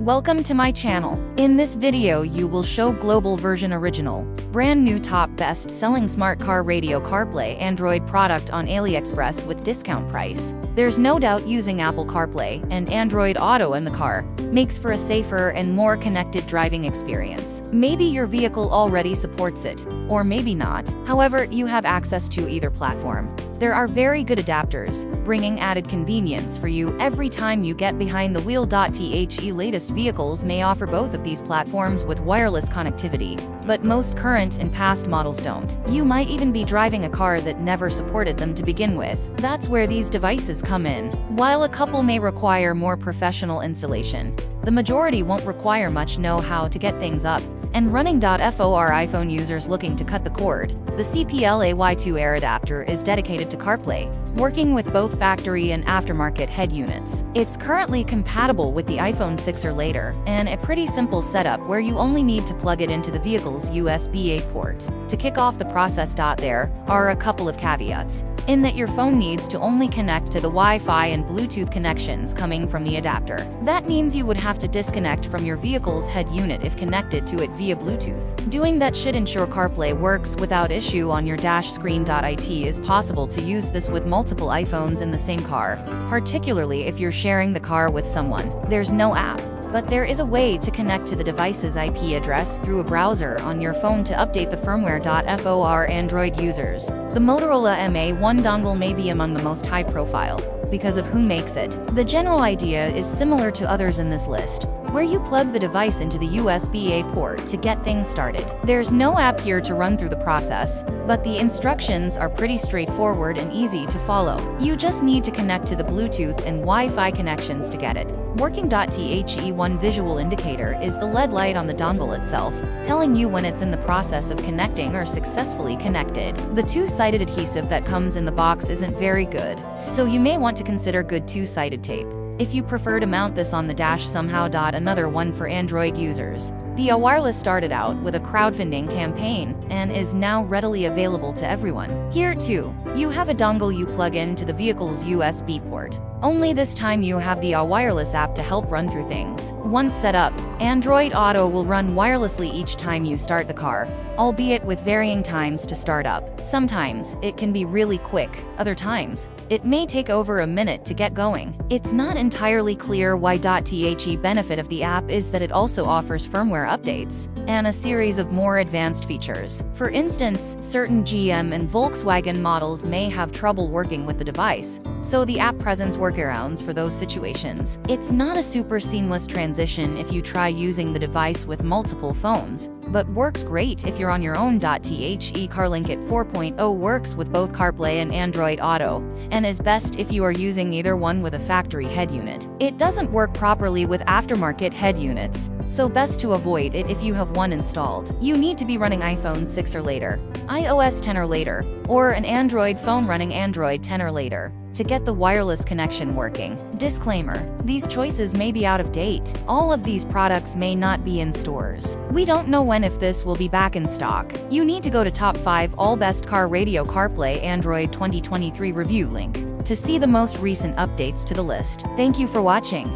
Welcome to my channel. In this video you will show global version original, brand new top best selling smart car radio CarPlay Android product on Aliexpress with discount price. There's no doubt using Apple CarPlay and Android Auto in the car makes for a safer and more connected driving experience. Maybe your vehicle already supports it, or maybe not. However, you have access to either platform. There are very good adapters, bringing added convenience for you every time you get behind the wheel. The latest vehicles may offer both of these platforms with wireless connectivity, but most current and past models don't. You might even be driving a car that never supported them to begin with. That's where these devices come in. While a couple may require more professional installation, the majority won't require much know-how to get things up and running. For iPhone users looking to cut the cord, the CPLAY2 Air adapter is dedicated to CarPlay, working with both factory and aftermarket head units. It's currently compatible with the iPhone 6 or later, and a pretty simple setup where you only need to plug it into the vehicle's USB-A port. To kick off the process, there are a couple of caveats, in that your phone needs to only connect to the Wi-Fi and Bluetooth connections coming from the adapter. That means you would have to disconnect from your vehicle's head unit if connected to it via Bluetooth. Doing that should ensure CarPlay works without issue on your dash screen. It is possible to use this with multiple iPhones in the same car, particularly if you're sharing the car with someone. There's no app, but there is a way to connect to the device's IP address through a browser on your phone to update the firmware. For Android users, the Motorola MA1 dongle may be among the most high-profile because of who makes it. The general idea is similar to others in this list, where you plug the device into the USB-A port to get things started. There's no app here to run through the process, but the instructions are pretty straightforward and easy to follow. You just need to connect to the Bluetooth and Wi-Fi connections to get it working. One visual indicator is the LED light on the dongle itself, telling you when it's in the process of connecting or successfully connected. The two-sided adhesive that comes in the box isn't very good, so you may want to consider good two-sided tape if you prefer to mount this on the dash somehow. Another one for Android users. The Wireless started out with a crowdfunding campaign and is now readily available to everyone. Here too, you have a dongle you plug into the vehicle's USB port. Only this time you have the Wireless app to help run through things. Once set up, Android Auto will run wirelessly each time you start the car, albeit with varying times to start up. Sometimes it can be really quick, other times it may take over a minute to get going. It's not entirely clear why. The benefit of the app is that it also offers firmware updates and a series of more advanced features. For instance, certain GM and Volkswagen models may have trouble working with the device, so the app presents workarounds for those situations. It's not a super seamless transition if you try using the device with multiple phones, but works great if you're on your own. CarLink 4.0 works with both CarPlay and Android Auto, and is best if you are using either one with a factory head unit. It doesn't work properly with aftermarket head units, so best to avoid it if you have one installed. You need to be running iPhone 6 or later, iOS 10 or later, or an Android phone running Android 10 or later to get the wireless connection working. Disclaimer: these choices may be out of date. All of these products may not be in stores. We don't know when if this will be back in stock. You need to go to Top 5 All Best Car Radio CarPlay Android 2023 review link to see the most recent updates to the list. Thank you for watching.